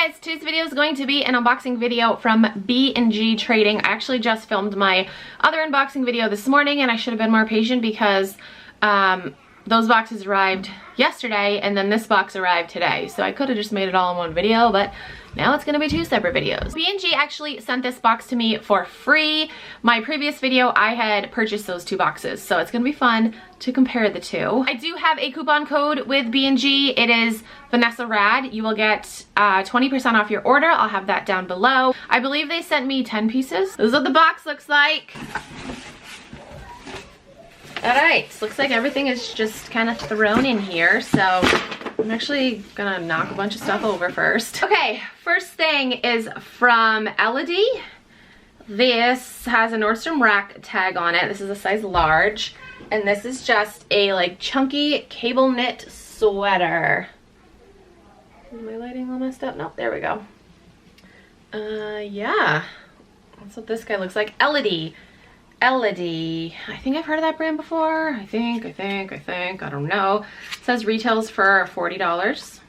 Hey guys, today's video is going to be an unboxing video from B&G Trading. I actually just filmed my other unboxing video this morning and I should have been more patient because those boxes arrived yesterday and then this box arrived today. So I could have just made it all in one video, but now it's gonna be two separate videos. B&G actually sent this box to me for free. My previous video, I had purchased those two boxes, so it's gonna be fun to compare the two. I do have a coupon code with B&G. It is Vanessa Rad. You will get 20% off your order. I'll have that down below. I believe they sent me 10 pieces. This is what the box looks like. Alright, so looks like everything is just kind of thrown in here, so I'm actually gonna knock a bunch of stuff over first. Okay, first thing is from Elodie. This has a Nordstrom Rack tag on it. This is a size large, and this is just a like chunky cable knit sweater. Is my lighting all messed up? Nope, there we go. Yeah, that's what this guy looks like. Elodie. I think I've heard of that brand before. I think, I don't know. It says retails for $40.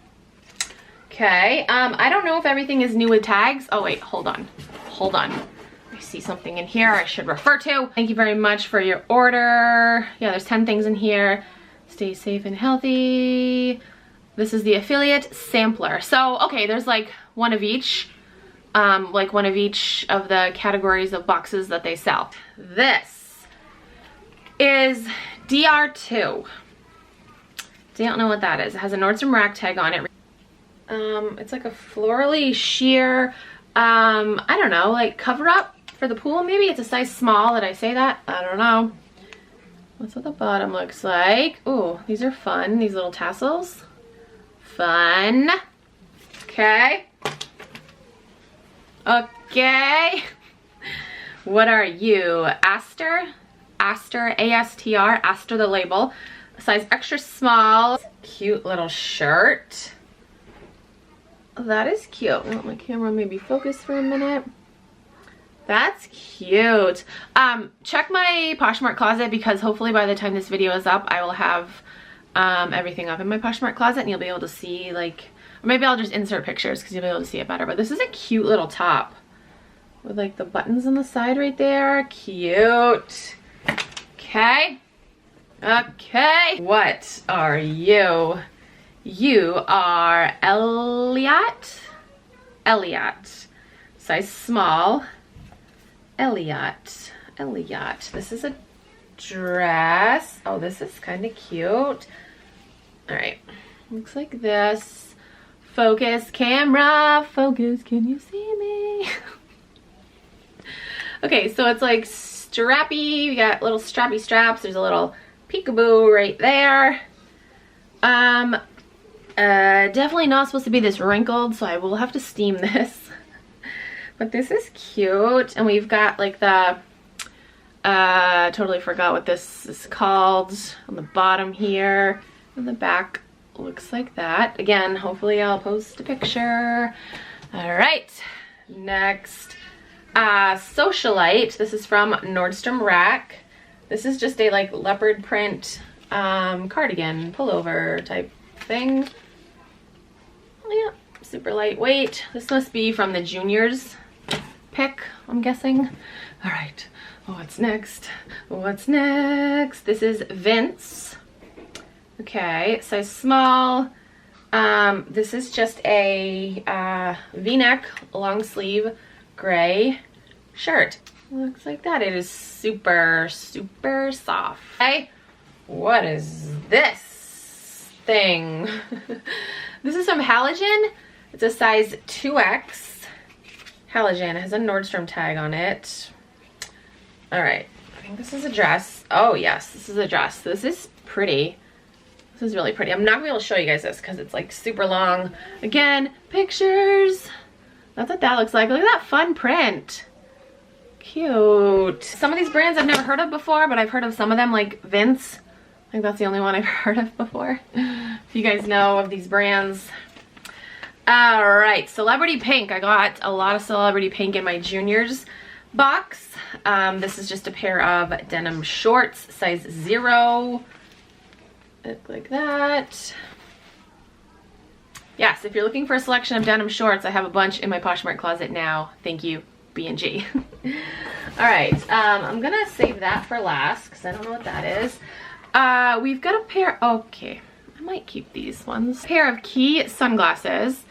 Okay, I don't know if everything is new with tags. Oh wait, hold on. I see something in here I should refer to. Thank you very much for your order. Yeah, there's 10 things in here. Stay safe and healthy. This is the affiliate sampler. So, okay, there's like one of each. Like one of each of the categories of boxes that they sell. This is DR2. Don't know what that is. It has a Nordstrom Rack tag on it. It's like a florally sheer, I don't know, like cover up for the pool maybe. It's a size small. Did I say that? I don't know. That's what the bottom looks like. Ooh, these are fun. These little tassels. Fun. Okay. Okay. What are you? Aster, A-S-T-R, Aster the label. Size extra small. Cute little shirt. That is cute. Let my camera maybe focus for a minute. That's cute. Check my Poshmark closet because hopefully by the time this video is up, I will have everything up in my Poshmark closet and you'll be able to see like, or maybe I'll just insert pictures because you'll be able to see it better. But this is a cute little top with like the buttons on the side right there. Cute. Okay. Okay. What are you? You are Elliot. Size small. Elliot. This is a dress. Oh, this is kind of cute. All right. Looks like this. Focus, camera, focus, can you see me? Okay, so it's like strappy, you got little strappy straps, there's a little peekaboo right there. Definitely not supposed to be this wrinkled, so I will have to steam this. But this is cute, and we've got like the, totally forgot what this is called, on the bottom here, and the back looks like that. Again, hopefully I'll post a picture. All right, next, Socialite. This is from Nordstrom Rack. This is just a like leopard print cardigan pullover type thing. Yeah, super lightweight. This must be from the juniors pick, I'm guessing. All right, what's next? This is Vince. Okay, size small. This is just a V-neck, long sleeve, gray shirt. Looks like that. It is super, super soft. Okay, what is this thing? This is from Halogen. It's a size 2X. Halogen. It has a Nordstrom tag on it. All right, I think this is a dress. Oh yes, this is a dress. This is pretty. This is really pretty. I'm not gonna be able to show you guys this because it's like super long. Again, pictures. That's what that looks like. Look at that fun print. Cute. Some of these brands I've never heard of before, but I've heard of some of them, like Vince. I think that's the only one I've heard of before. If you guys know of these brands. All right, Celebrity Pink. I got a lot of Celebrity Pink in my juniors box. This is just a pair of denim shorts, size 0. Look like that. yes, if you're looking for a selection of denim shorts, I have a bunch in my Poshmark closet now. Thank you, B&G. All right, I'm gonna save that for last because I don't know what that is. We've got a pair, okay, I might keep these ones. A pair of Key sunglasses.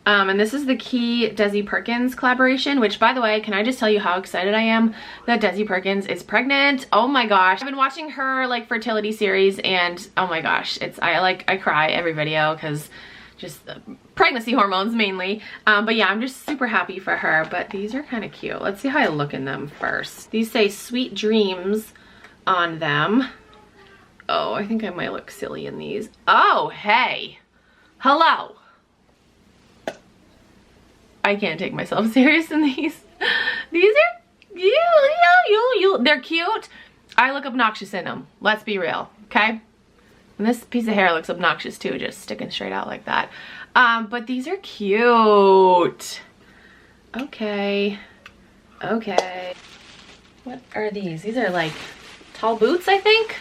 And this is the Key Desi Perkins collaboration, which, by the way, can I just tell you how excited I am that Desi Perkins is pregnant? Oh my gosh. I've been watching her like fertility series and oh my gosh, I cry every video because just pregnancy hormones mainly. But yeah, I'm just super happy for her, but these are kind of cute. Let's see how I look in them first. These say Sweet Dreams on them. Oh, I think I might look silly in these. Oh, hey, hello. I can't take myself serious in these. These are, they're cute. I look obnoxious in them. Let's be real, okay? And this piece of hair looks obnoxious too, just sticking straight out like that. But these are cute. Okay, okay. What are these? These are like tall boots, I think.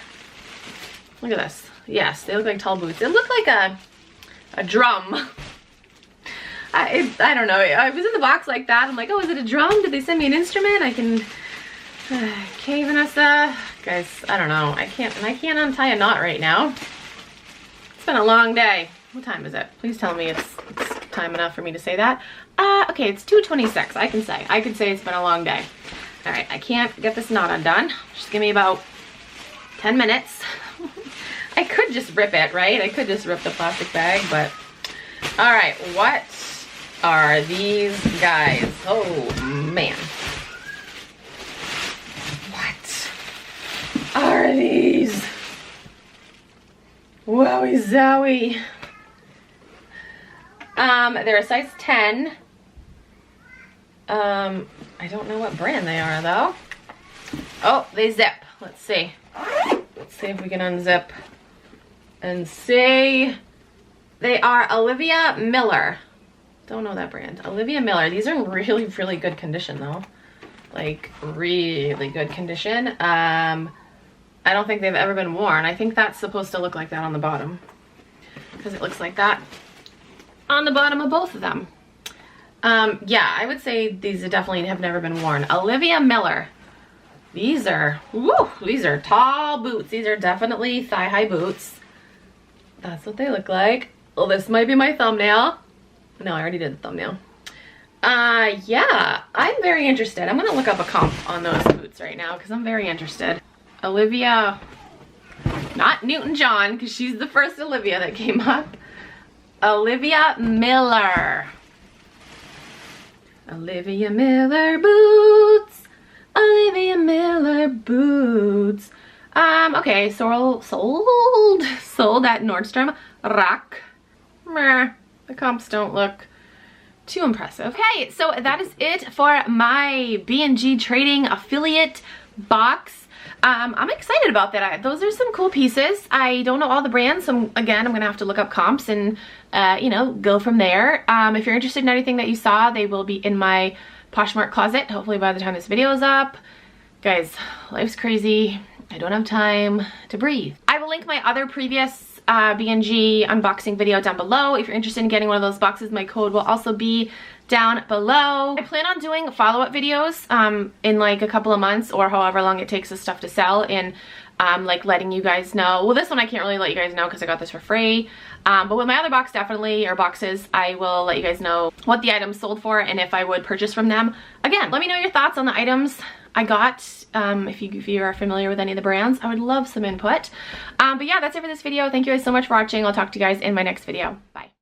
Look at this. Yes, they look like tall boots. They look like a drum. I don't know. I was in the box like that. I'm like, oh, is it a drum? Did they send me an instrument? I can... Okay, Vanessa. Guys, I don't know. I can't untie a knot right now. It's been a long day. What time is it? Please tell me it's time enough for me to say that. Okay, it's 2:26. I can say it's been a long day. All right, I can't get this knot undone. Just give me about 10 minutes. I could just rip it, right? I could just rip the plastic bag, but... All right, what are these guys? Oh man. What are these? Wowie zowie. They're a size 10. I don't know what brand they are though. Oh, they zip. Let's see. Let's see if we can unzip and see. They are Olivia Miller. Don't know that brand. Olivia Miller. These are in really, really good condition though. Like really good condition. I don't think they've ever been worn. I think that's supposed to look like that on the bottom because it looks like that on the bottom of both of them. Yeah, I would say these definitely have never been worn. Olivia Miller. These are, woo, these are tall boots. These are definitely thigh-high boots. That's what they look like. Well, this might be my thumbnail. No, I already did the thumbnail. Yeah, I'm very interested. I'm gonna look up a comp on those boots right now because I'm very interested. Olivia, not Newton-John, because she's the first Olivia that came up. Olivia Miller. Olivia Miller boots. Olivia Miller boots. Okay, sold at Nordstrom Rack. Meh, the comps don't look too impressive. Okay, so that is it for my B&G trading affiliate box. I'm excited about that. Those are some cool pieces. I don't know all the brands, so again, I'm gonna have to look up comps and you know, go from there. If you're interested in anything that you saw, they will be in my Poshmark closet, hopefully by the time this video is up. Guys, life's crazy. I don't have time to breathe. I will link my other previous B&G unboxing video down below. If you're interested in getting one of those boxes, my code will also be down below. I plan on doing follow-up videos in like a couple of months or however long it takes this stuff to sell, and like letting you guys know. Well, this one I can't really let you guys know because I got this for free. But with my other box, definitely, or boxes, I will let you guys know what the items sold for and if I would purchase from them. Again, let me know your thoughts on the items I got. If you are familiar with any of the brands, I would love some input. But yeah, that's it for this video. Thank you guys so much for watching. I'll talk to you guys in my next video. Bye.